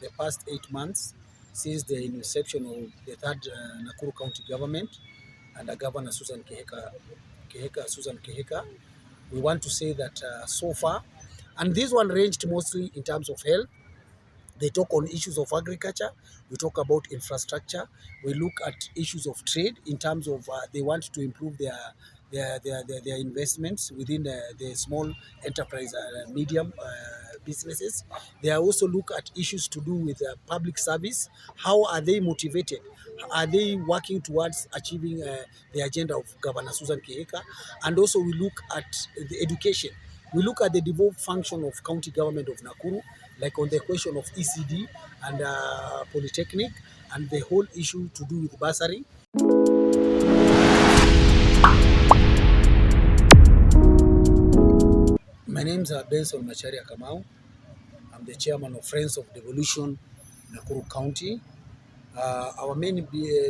the past 8 months since the inception of the third Nakuru County government under Governor Susan Kihika, we want to say that so far, and this one ranged mostly in terms of health. They talk on issues of agriculture. We talk about infrastructure. We look at issues of trade in terms of they want to improve their investments within the small enterprise medium businesses. They also look at issues to do with public service. How are they motivated? Are they working towards achieving the agenda of Governor Susan Kihika? And also we look at the education. We look at the devolved function of county government of Nakuru, like on the question of ECD and Polytechnic, and the whole issue to do with bursary. My name is Benson Macharia. I'm the chairman of Friends of Devolution, Nakuru County. Our main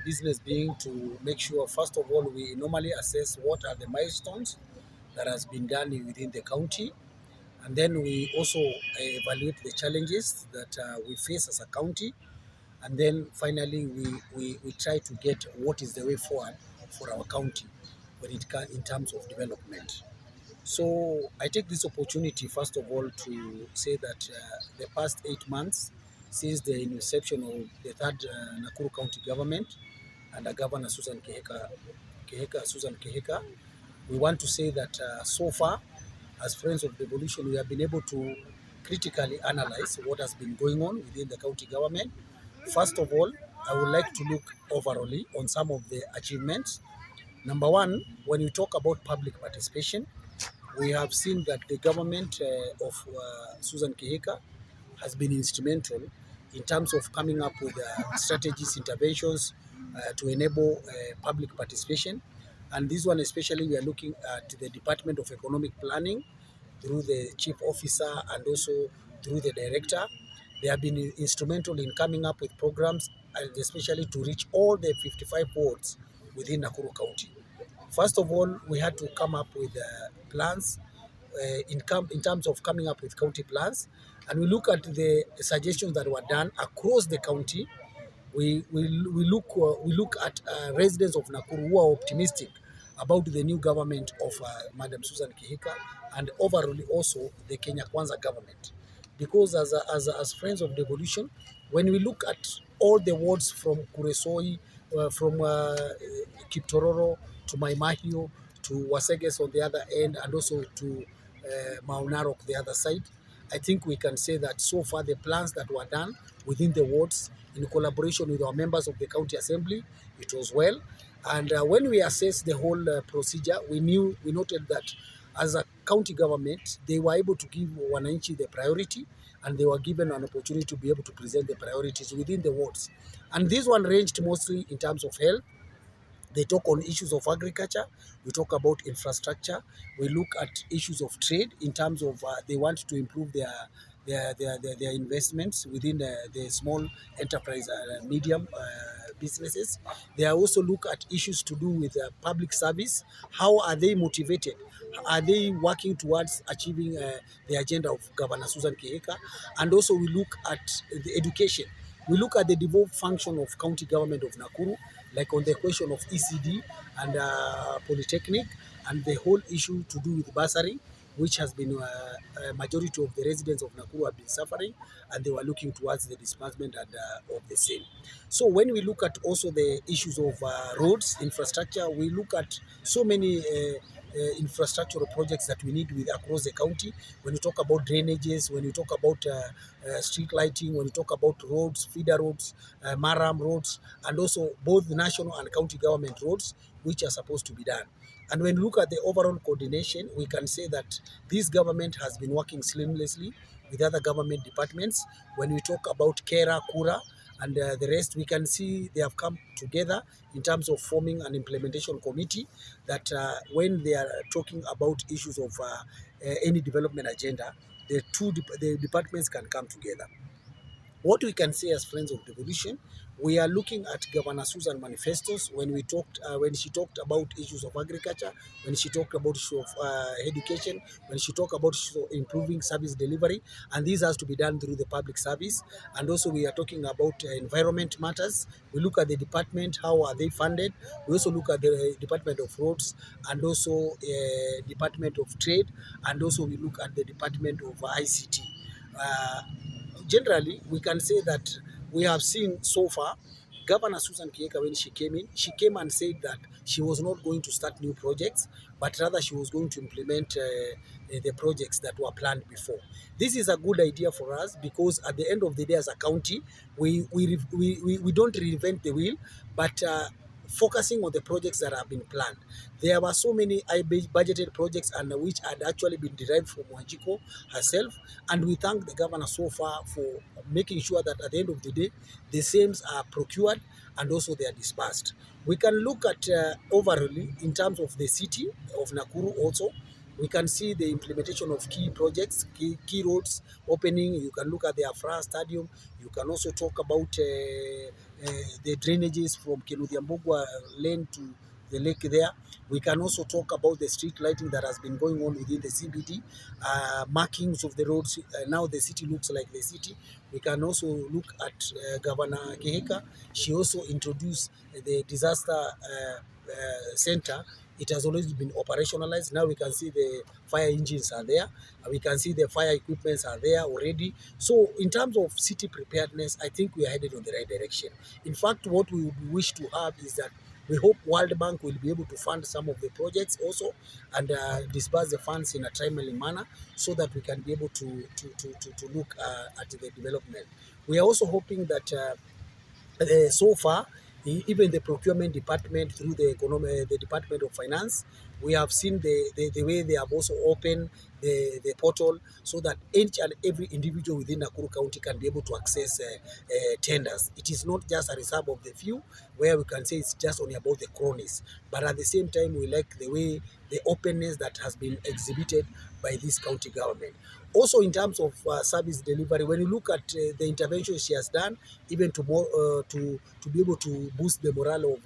business being to make sure, first of all, we normally assess what are the milestones that has been done within the county. And then we also evaluate the challenges that we face as a county. And then finally, we try to get what is the way forward for our county when it comes in terms of development. So I take this opportunity, first of all, to say that the past 8 months since the inception of the third Nakuru County government under Governor Susan Kihika, we want to say that so far, as Friends of Devolution, we have been able to critically analyze what has been going on within the county government. First of all, I would like to look overall on some of the achievements. Number one, when you talk about public participation, we have seen that the government of Susan Kihika has been instrumental in terms of coming up with strategies, interventions to enable public participation. And this one especially, we are looking at the Department of Economic Planning through the chief officer and also through the director. They have been instrumental in coming up with programs and especially to reach all the 55 wards within Nakuru County. First of all, we had to come up with plans in terms of coming up with county plans, and we look at the suggestions that were done across the county. We look at residents of Nakuru who are optimistic about the new government of Madam Susan Kihika, and overall also the Kenya Kwanza government. Because as Friends of Devolution, when we look at all the wards from Kuresoi, from Kiptororo to Maimahio to Waseges on the other end, and also to Mount Narok the other side, I think we can say that so far the plans that were done within the wards in collaboration with our members of the county assembly, it was well. And when we assessed the whole procedure, we noted that as a county government, they were able to give wananchi the priority, and they were given an opportunity to be able to present the priorities within the wards. And this one ranged mostly in terms of health. They talk on issues of agriculture. We talk about infrastructure. We look at issues of trade in terms of they want to improve their investments within the small enterprise medium businesses. They also look at issues to do with public service. How are they motivated? Are they working towards achieving the agenda of Governor Susan Kihika? And also we look at the education. We look at the devolved function of county government of Nakuru, like on the question of ECD and Polytechnic, and the whole issue to do with bursary, which has been a majority of the residents of Nakuru have been suffering, and they were looking towards the disbursement and of the same. So when we look at also the issues of roads, infrastructure, we look at so many infrastructural projects that we need with across the county. When you talk about drainages, when you talk about street lighting, when you talk about roads, feeder roads, maram roads, and also both national and county government roads, which are supposed to be done. And when you look at the overall coordination, we can say that this government has been working seamlessly with other government departments. When we talk about Kera, Kura, and the rest, we can see they have come together in terms of forming an implementation committee that when they are talking about issues of any development agenda, the departments can come together. What we can say as Friends of Devolution, we are looking at Governor Susan manifestos when she talked about issues of agriculture, when she talked about issues of education, when she talked about issues of improving service delivery, and this has to be done through the public service. And also we are talking about environment matters. We look at the department, how are they funded. We also look at the Department of Roads, and also Department of Trade, and also we look at the Department of ICT. Uh, Generally, we can say that we have seen so far Governor Susan Kihika, when she came in, she came and said that she was not going to start new projects, but rather she was going to implement the projects that were planned before. This is a good idea for us because at the end of the day, as a county, we don't reinvent the wheel, but focusing on the projects that have been planned. There were so many budgeted projects and which had actually been derived from Wanjiko herself, and we thank the governor so far for making sure that at the end of the day, the same are procured and also they are dispersed. We can look at overall in terms of the city of Nakuru also. We can see the implementation of key projects, key roads opening. You can look at the Afra Stadium. You can also talk about the drainages from Keludhiambugwa lane to the lake there. We can also talk about the street lighting that has been going on within the CBD, markings of the roads. Now the city looks like the city. We can also look at Governor Kihika. She also introduced the disaster center. It has always been operationalized. Now we can see the fire engines are there. We can see the fire equipments are there already. So in terms of city preparedness, I think we are headed in the right direction. In fact, what we would wish to have is that we hope World Bank will be able to fund some of the projects also and disburse the funds in a timely manner so that we can be able to look at the development. We are also hoping that so far, even the procurement department through the Department of Finance, we have seen the way they have also opened the portal so that each and every individual within Nakuru County can be able to access tenders. It is not just a reserve of the few where we can say it's just only about the cronies, but at the same time we like the way the openness that has been exhibited by this county government. Also in terms of service delivery, when you look at the intervention she has done, even to be able to boost the morale of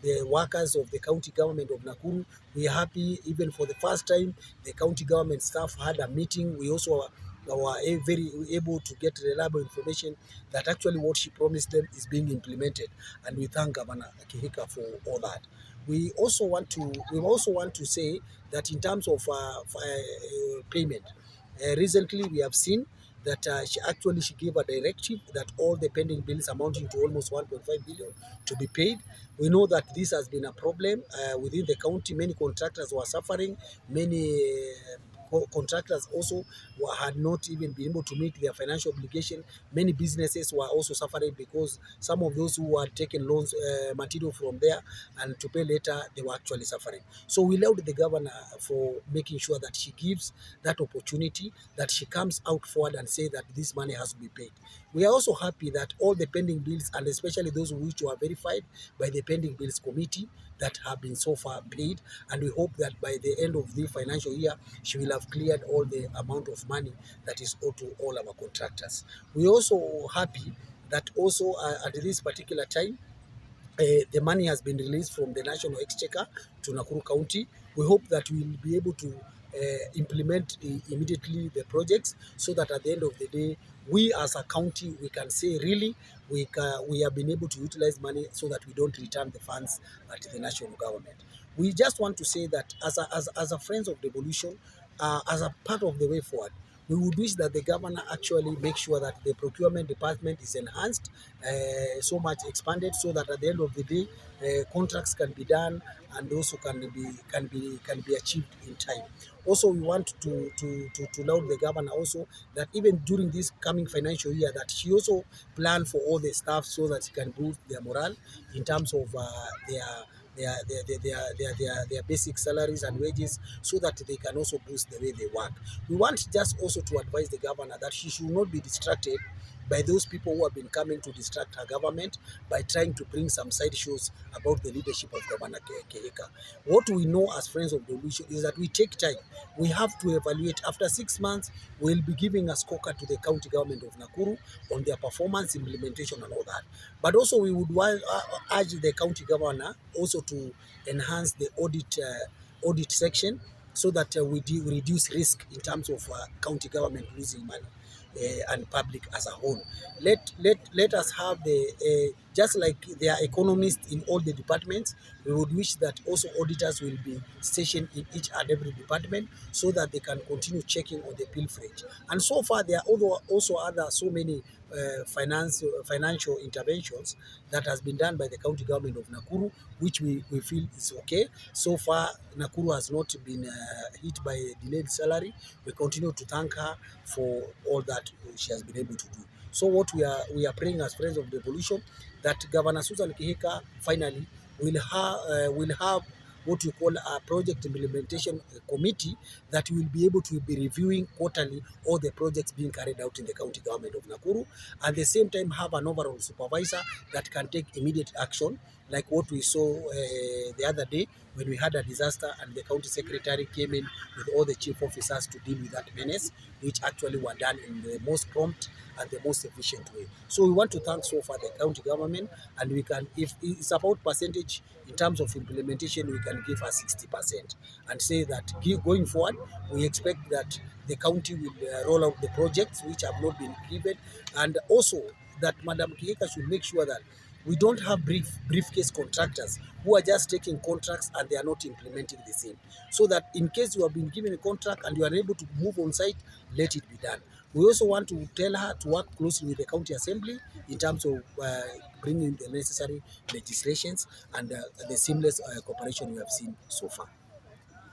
the workers of the county government of Nakuru, we are happy. Even for the first time, the county government staff had a meeting. We also were very able to get reliable information that actually what she promised them is being implemented, and we thank Governor Kihika for all that. We also want to say that in terms of payment, recently we have seen that she gave a directive that all the pending bills amounting to almost 1.5 billion to be paid. We know that this has been a problem within the county. Many contractors were suffering. Many contractors also had not even been able to meet their financial obligation. Many businesses were also suffering because some of those who had taken loans, material from there and to pay later, they were actually suffering. So we laud the governor for making sure that she gives that opportunity, that she comes out forward and say that this money has to be paid. We are also happy that all the pending bills, and especially those which were verified by the pending bills committee, that have been so far paid, and we hope that by the end of the financial year, she will have cleared all the amount of money that is owed to all our contractors. We are also happy that also at this particular time, the money has been released from the National Exchequer to Nakuru County. We hope that we will be able to implement immediately the projects so that at the end of the day, we as a county, we can say really we have been able to utilize money so that we don't return the funds to the national government. We just want to say that as a Friends of Devolution, as a part of the way forward, we would wish that the governor actually make sure that the procurement department is enhanced, so much expanded, so that at the end of the day, contracts can be done and also can be achieved in time. Also, we want to laud the governor also that even during this coming financial year, that she also plan for all the staff so that she can boost their morale in terms of their basic salaries and wages so that they can also boost the way they work. We want just also to advise the governor that she should not be distracted by those people who have been coming to distract her government by trying to bring some side shows about the leadership of Governor Kihika. What we know as Friends of Devolution is that we take time. We have to evaluate. After 6 months, we'll be giving a scorecard to the county government of Nakuru on their performance, implementation, and all that. But also, we would urge the county governor also to enhance the audit section so that we reduce risk in terms of county government losing money and public as a whole. Let us have just like there are economists in all the departments, we would wish that also auditors will be stationed in each and every department so that they can continue checking on the pilferage. And so far, there are also other so many financial interventions that has been done by the county government of Nakuru, which we feel is okay. So far, Nakuru has not been hit by a delayed salary. We continue to thank her for all that she has been able to do. So what we are praying as Friends of Devolution, that Governor Susan Kihika finally will have what we call a project implementation committee that will be able to be reviewing quarterly all the projects being carried out in the county government of Nakuru, at the same time have an overall supervisor that can take immediate action, like what we saw the other day when we had a disaster and the county secretary came in with all the chief officers to deal with that menace, which actually were done in the most prompt and the most efficient way. So we want to thank so far the county government, and we can, if it's about percentage in terms of implementation, we can give her 60% and say that going forward, we expect that the county will roll out the projects which have not been given, and also that Madam Kihika should make sure that we don't have briefcase contractors who are just taking contracts and they are not implementing the same. So that in case you have been given a contract and you are able to move on site, let it be done. We also want to tell her to work closely with the county assembly in terms of bringing the necessary legislations and the seamless cooperation we have seen so far.